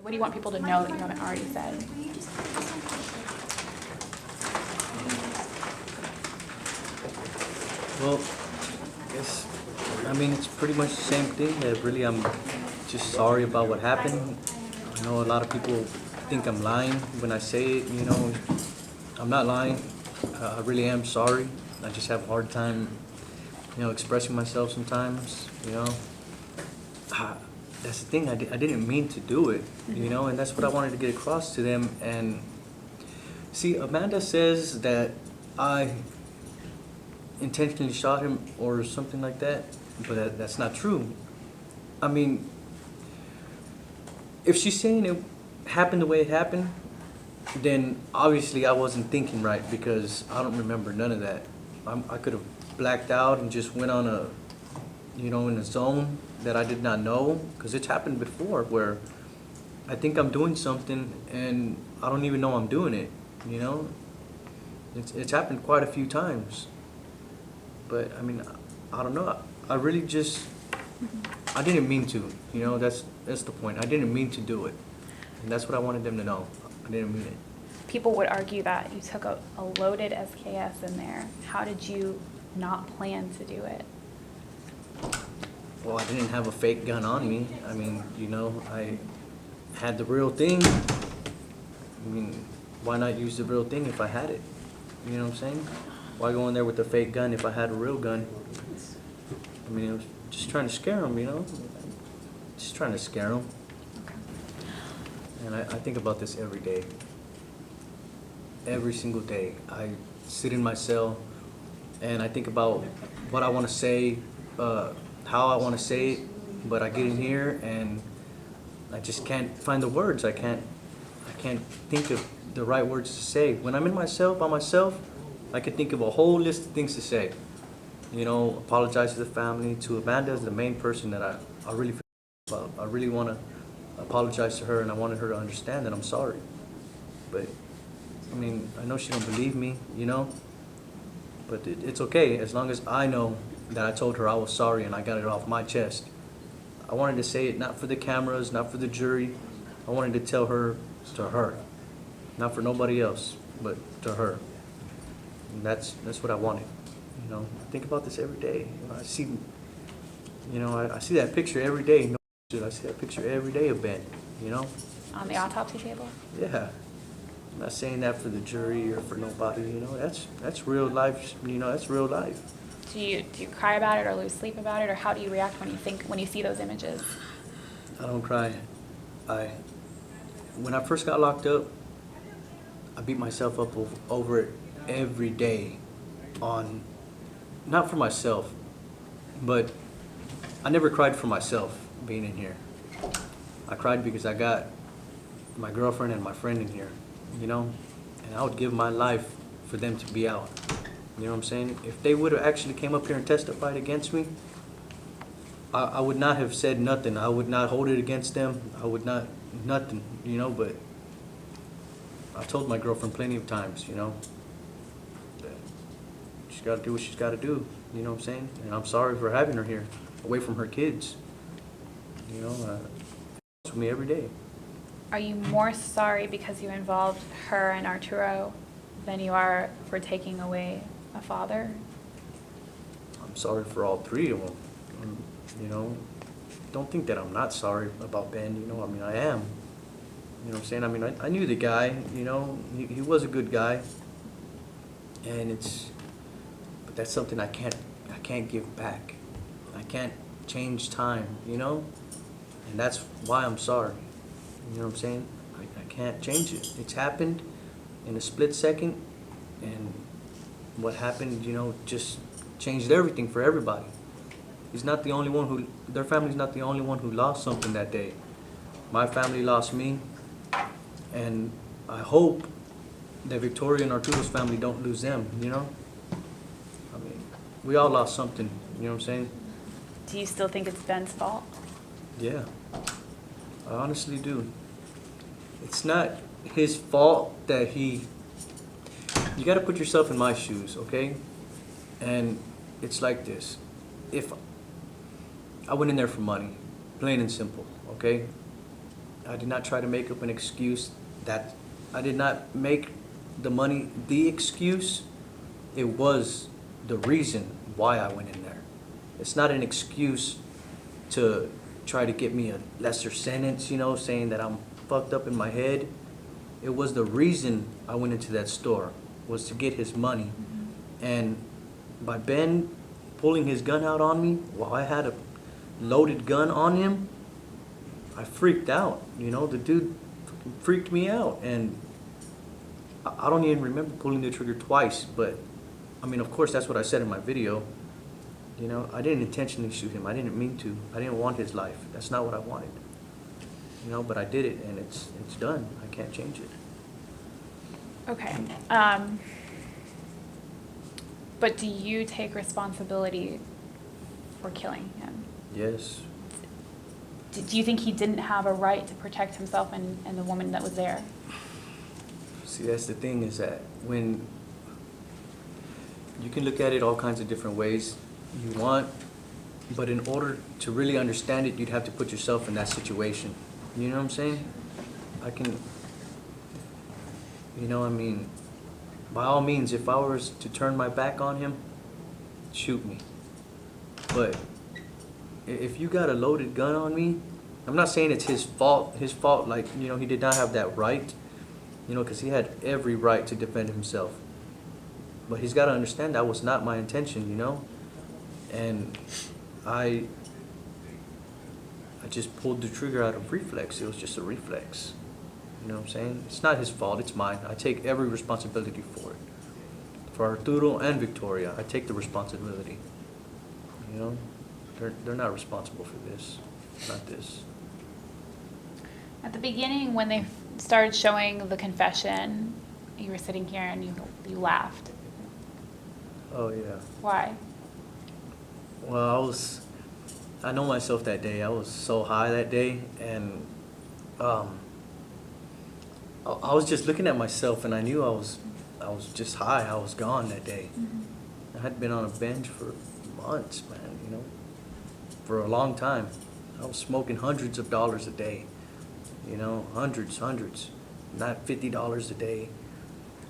What do you want people to know that you haven't already said? Well, I mean, it's pretty much the same thing. That really, I'm just sorry about what happened. I know a lot of people think I'm lying when I say it. I'm not lying. I really am sorry. I just have a hard time, expressing myself sometimes. Ah, that's the thing. I didn't mean to do it. And that's what I wanted to get across to them. And see, Amanda says that I intentionally shot him or something like that, but that's not true. I mean, if she's saying it happened the way it happened, then obviously I wasn't thinking right because I don't remember none of that. I could have blacked out and just went on in a zone that I did not know, because it's happened before where I think I'm doing something and I don't even know I'm doing it. It's happened quite a few times. But I mean, I don't know. I really just, I didn't mean to. That's the point. I didn't mean to do it, and that's what I wanted them to know. I didn't mean it. People would argue that you took a loaded SKS in there. How did you not plan to do it? Well, I didn't have a fake gun on me. I mean, I had the real thing. I mean, why not use the real thing if I had it? You know what I'm saying? Why go in there with a fake gun if I had a real gun? I mean, I was just trying to scare them, Just trying to scare them. Okay. And I think about this every day. Every single day. I sit in my cell and I think about what I want to say, how I want to say it, but I get in here and I just can't find the words. I can't think of the right words to say. When I'm in my cell by myself, I can think of a whole list of things to say. Apologize to the family, to Amanda as the main person that I really feel about. I really want to apologize to her, and I wanted her to understand that I'm sorry. But, I mean, I know she don't believe me, but it's okay as long as I know that I told her I was sorry and I got it off my chest. I wanted to say it not for the cameras, not for the jury. I wanted to tell her to her, not for nobody else, but to her. And that's what I wanted. I think about this every day. I see, I see that picture every day. No, I see that picture every day of Ben. On the autopsy table? Yeah. I'm not saying that for the jury or for nobody. That's real life. That's real life. Do you cry about it or lose sleep about it, or how do you react when you see those images? I don't cry. When I first got locked up, I beat myself up over it every day, not for myself, but I never cried for myself being in here. I cried because I got my girlfriend and my friend in here, and I would give my life for them to be out. You know what I'm saying? If they would have actually came up here and testified against me, I would not have said nothing. I would not hold it against them. I would not, nothing, but I told my girlfriend plenty of times, that she's got to do what she's got to do, you know what I'm saying? And I'm sorry for having her here, away from her kids. With me every day. Are you more sorry because you involved her and Arturo than you are for taking away a father? I'm sorry for all three of them. Don't think that I'm not sorry about Ben, I mean, I am. You know what I'm saying? I mean, I knew the guy, he was a good guy. And but that's something I can't give back. I can't change time, And that's why I'm sorry. You know what I'm saying? I can't change it. It's happened in a split second, and what happened, just changed everything for everybody. He's not the only one their family's not the only one who lost something that day. My family lost me, and I hope that Victoria and Arturo's family don't lose them, I mean, we all lost something, you know what I'm saying? Do you still think it's Ben's fault? Yeah, I honestly do. It's not his fault that you got to put yourself in my shoes, okay? And it's like this. If I went in there for money, plain and simple, okay? I did not try to make up an excuse. That I did not make the money the excuse. It was the reason why I went in there. It's not an excuse to try to get me a lesser sentence, saying that I'm fucked up in my head. It was the reason I went into that store, was to get his money. And by Ben pulling his gun out on me while I had a loaded gun on him, I freaked out. The dude fucking freaked me out. And I don't even remember pulling the trigger twice, but of course, that's what I said in my video. I didn't intentionally shoot him. I didn't mean to. I didn't want his life. That's not what I wanted. But I did it, and it's done. I can't change it. Okay. But do you take responsibility for killing him? Yes. Do you think he didn't have a right to protect himself and the woman that was there? See, that's the thing, is that when you can look at it all kinds of different ways you want, but in order to really understand it, you'd have to put yourself in that situation. You know what I'm saying? By all means, if I was to turn my back on him, shoot me. But if you got a loaded gun on me, I'm not saying it's his fault, like, he did not have that right, because he had every right to defend himself. But he's got to understand that was not my intention, And I just pulled the trigger out of reflex. It was just a reflex. You know what I'm saying? It's not his fault, it's mine. I take every responsibility for it. For Arturo and Victoria, I take the responsibility. They're not responsible for this, not this. At the beginning, when they started showing the confession, you were sitting here and you laughed. Oh, yeah. Why? Well, I know myself that day. I was so high that day, and I was just looking at myself, and I knew I was just high. I was gone that day. Mm-hmm. I had been on a bench for months, man, for a long time. I was smoking hundreds of dollars a day, hundreds, not $50 a day.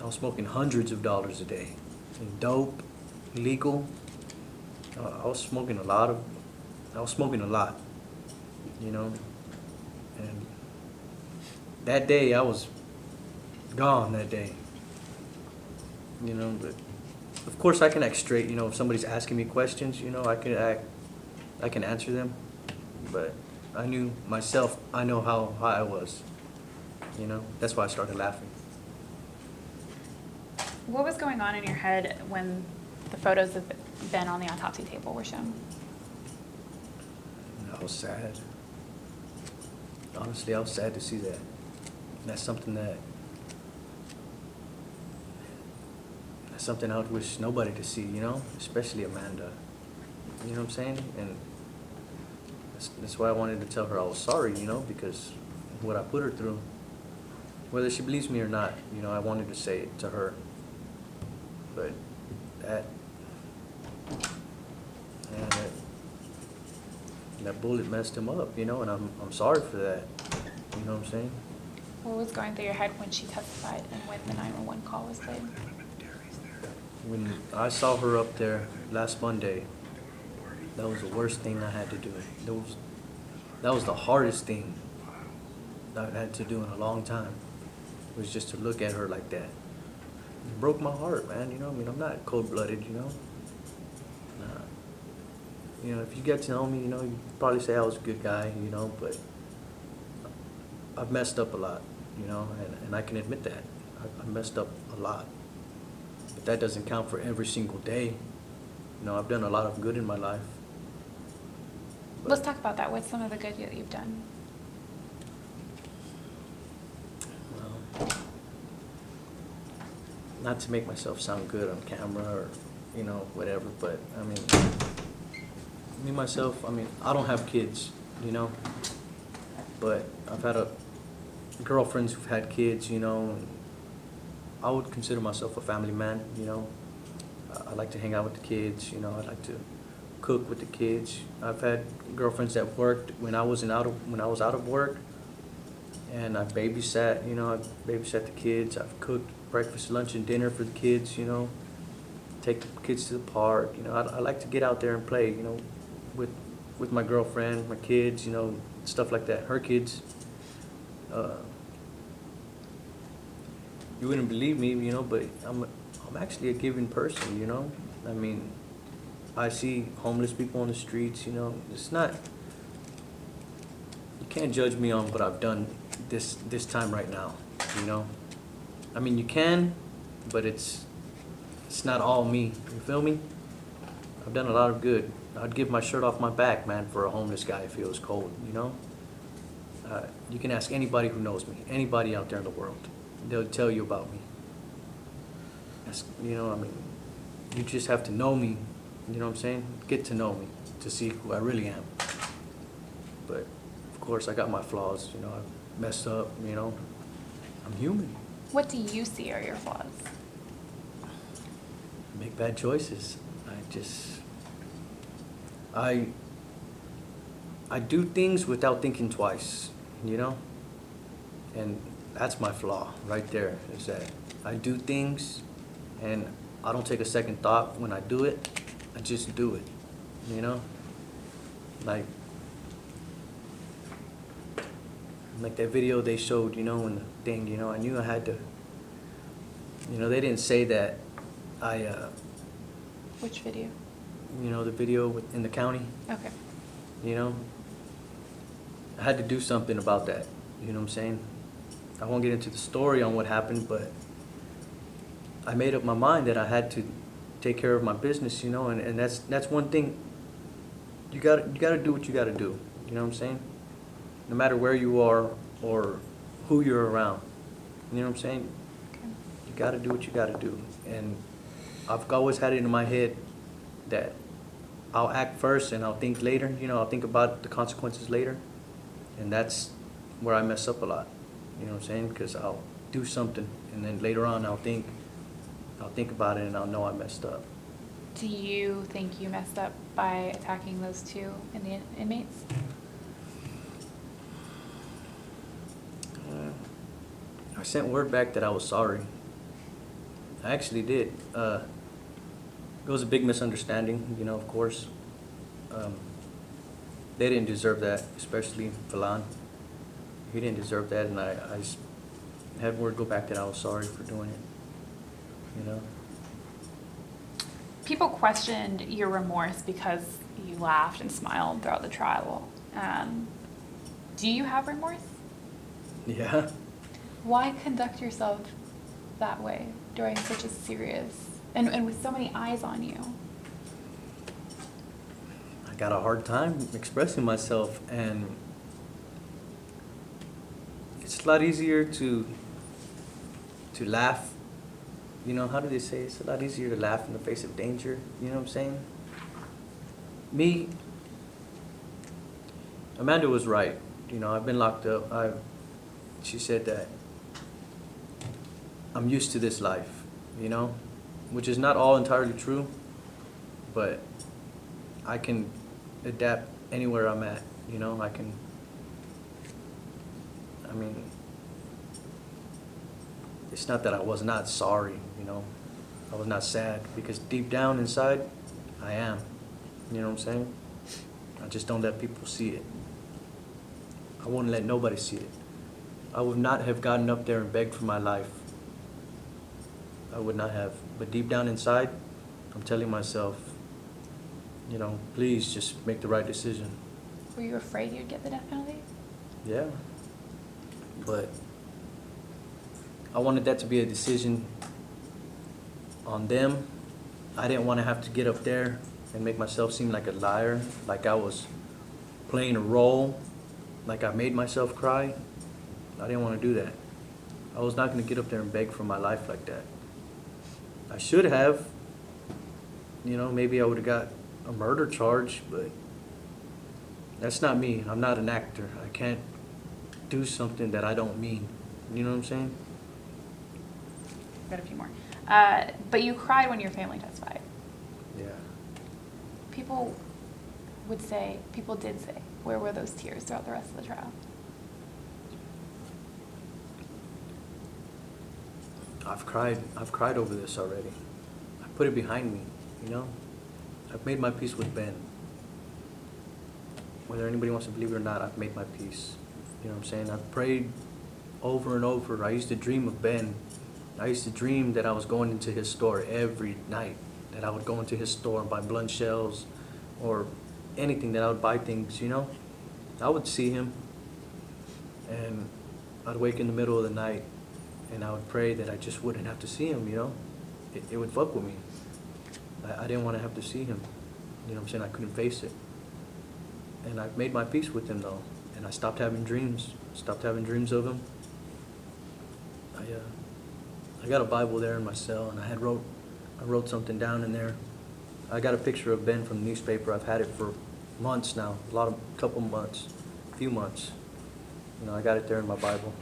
I was smoking hundreds of dollars a day. And dope, illegal. I was smoking a lot, and that day I was gone that day, but of course I can act straight, if somebody's asking me questions, I can answer them, but I knew myself, I know how high I was, that's why I started laughing. What was going on in your head when the photos of Ben on the autopsy table were shown? I was sad. Honestly, I was sad to see that. That's something I would wish nobody to see, especially Amanda. You know what I'm saying? And that's why I wanted to tell her I was sorry, because what I put her through, whether she believes me or not, I wanted to say it to her. But that bullet messed him up, and I'm sorry for that. You know what I'm saying? What was going through your head when she testified and when the 911 call was played? When I saw her up there last Monday, that was the worst thing I had to do. That was the hardest thing that I had to do in a long time, was just to look at her like that. It broke my heart, man. I'm not cold-blooded, if you get to know me, you probably say I was a good guy, but I've messed up a lot, and I can admit that. I messed up a lot. But that doesn't count for every single day. I've done a lot of good in my life. But let's talk about that. What's some of the good that you've done? Well, not to make myself sound good on camera or, whatever, but me, myself, I don't have kids, but I've had girlfriends who've had kids, and I would consider myself a family man, I like to hang out with the kids, I like to cook with the kids. I've had girlfriends that worked when I was out of work, And I babysat, I babysat the kids. I've cooked breakfast, lunch, and dinner for the kids, take the kids to the park. I like to get out there and play, with with my girlfriend, my kids, stuff like that. Her kids. You wouldn't believe me, but I'm actually a giving person, I mean, I see homeless people on the streets, it's not. You can't judge me on what I've done this time right now, I mean, you can, but it's not all me. You feel me? I've done a lot of good. I'd give my shirt off my back, man, for a homeless guy if he was cold, You can ask anybody who knows me, anybody out there in the world. They'll tell you about me. I mean, you just have to know me, you know what I'm saying? Get to know me to see who I really am. But, of course, I got my flaws, I've messed up, I'm human. What do you see are your flaws? Make bad choices. I do things without thinking twice, And that's my flaw right there, is that I do things and I don't take a second thought when I do it. I just do it, Like that video they showed, in the thing, I knew I had to, they didn't say that I, Which video? The video in the county, Okay. I had to do something about that, you know what I'm saying? I won't get into the story on what happened, but I made up my mind that I had to take care of my business, and that's one thing. You gotta do what you gotta do, you know what I'm saying? No matter where you are or who you're around, you know what I'm saying? Okay. You gotta do what you gotta do, and I've always had it in my head that I'll act first and I'll think later, I'll think about the consequences later, and that's where I mess up a lot, you know what I'm saying? Because I'll do something and then later on I'll think about it and I'll know I messed up. Do you think you messed up by attacking those two inmates? I sent word back that I was sorry. I actually did. It was a big misunderstanding, of course. They didn't deserve that, especially Falan. He didn't deserve that, and I just had word go back that I was sorry for doing it, People questioned your remorse because you laughed and smiled throughout the trial. Do you have remorse? Yeah. Why conduct yourself that way during such a serious, and with so many eyes on you? I got a hard time expressing myself, and it's a lot easier to laugh. How do they say? It's a lot easier to laugh in the face of danger. You know what I'm saying? Me, Amanda was right. I've been locked up. She said that I'm used to this life, which is not all entirely true, but I can adapt anywhere I'm at, I mean, it's not that I was not sorry, I was not sad, because deep down inside, I am, you know what I'm saying? I just don't let people see it. I wouldn't let nobody see it. I would not have gotten up there and begged for my life. I would not have. But deep down inside, I'm telling myself, please just make the right decision. Were you afraid you'd get the death penalty? Yeah. But I wanted that to be a decision on them. I didn't want to have to get up there and make myself seem like a liar, like I was playing a role, like I made myself cry. I didn't want to do that. I was not going to get up there and beg for my life like that. I should have. Maybe I would have got a murder charge, but that's not me. I'm not an actor. I can't do something that I don't mean. You know what I'm saying? I've got a few more. But you cried when your family testified. Yeah. People did say, where were those tears throughout the rest of the trial? I've cried over this already. I put it behind me, you know? I've made my peace with Ben. Whether anybody wants to believe it or not, I've made my peace. You know what I'm saying? I've prayed over and over. I used to dream of Ben. I used to dream that I was going into his store every night, that I would go into his store and buy blunt shells or anything, that I would buy things, you know? I would see him, and I'd wake in the middle of the night, and I would pray that I just wouldn't have to see him, you know? It would fuck with me. I didn't want to have to see him. You know what I'm saying? I couldn't face it. And I've made my peace with him, though. And I stopped having dreams. Stopped having dreams of him. I got a Bible there in my cell, and I wrote something down in there. I got a picture of Ben from the newspaper. I've had it for months now. Couple months, few months. You know, I got it there in my Bible.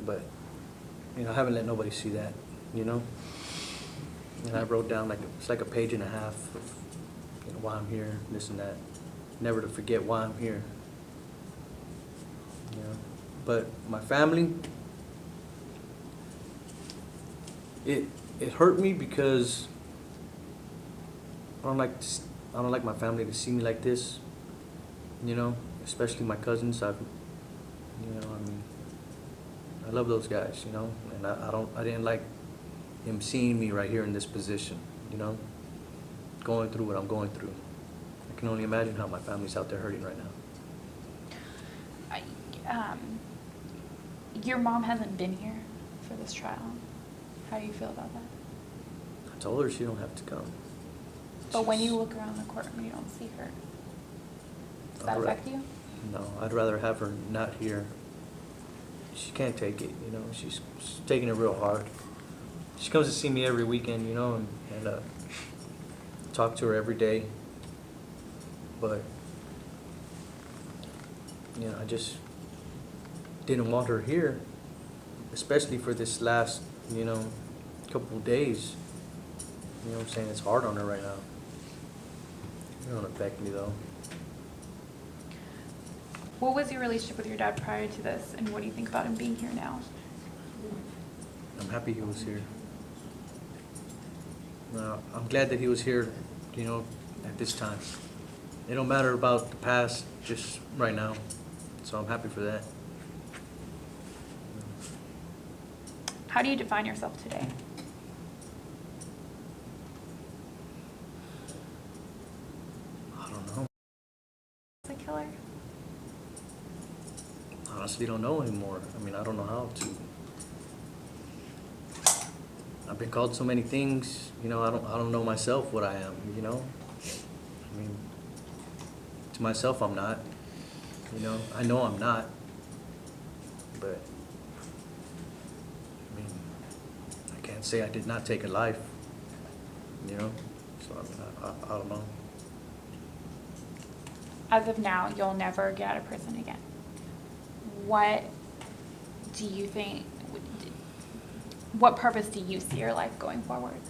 But, you know, I haven't let nobody see that, you know? And I wrote down it's like a page and a half of, you know, why I'm here, this and that. Never to forget why I'm here. You know? But my family, it hurt me because I don't like my family to see me like this. You know, especially my cousins. I love those guys, you know, and I didn't like him seeing me right here in this position, you know, going through what I'm going through. I can only imagine how my family's out there hurting right now. Your mom hasn't been here for this trial. How do you feel about that? I told her she don't have to come. But when you look around the courtroom, you don't see her. Does that affect you? No, I'd rather have her not here. She can't take it, you know. She's taking it real hard. She comes to see me every weekend, you know, and talk to her every day. But, you know, I just didn't want her here, especially for this last, you know, couple of days. You know what I'm saying? It's hard on her right now. It don't affect me, though. What was your relationship with your dad prior to this, and what do you think about him being here now? I'm happy he was here. I'm glad that he was here, you know, at this time. It don't matter about the past, just right now. So I'm happy for that. How do you define yourself today? I don't know. As a killer? Honestly, don't know anymore. I mean, I don't know how to. I've been called so many things, you know. I don't know myself what I am, you know. I mean, to myself, I'm not. You know, I know I'm not. But I mean, I can't say I did not take a life. You know, so I mean, I don't know. As of now, you'll never get out of prison again. What do you think, what purpose do you see your life going forward?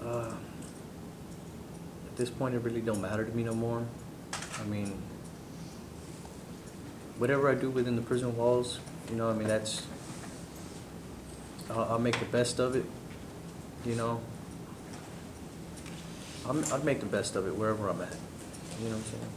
At this point, it really don't matter to me no more. I mean, whatever I do within the prison walls, you know, I mean, I'll make the best of it, you know. I'd make the best of it wherever I'm at, you know what I'm saying?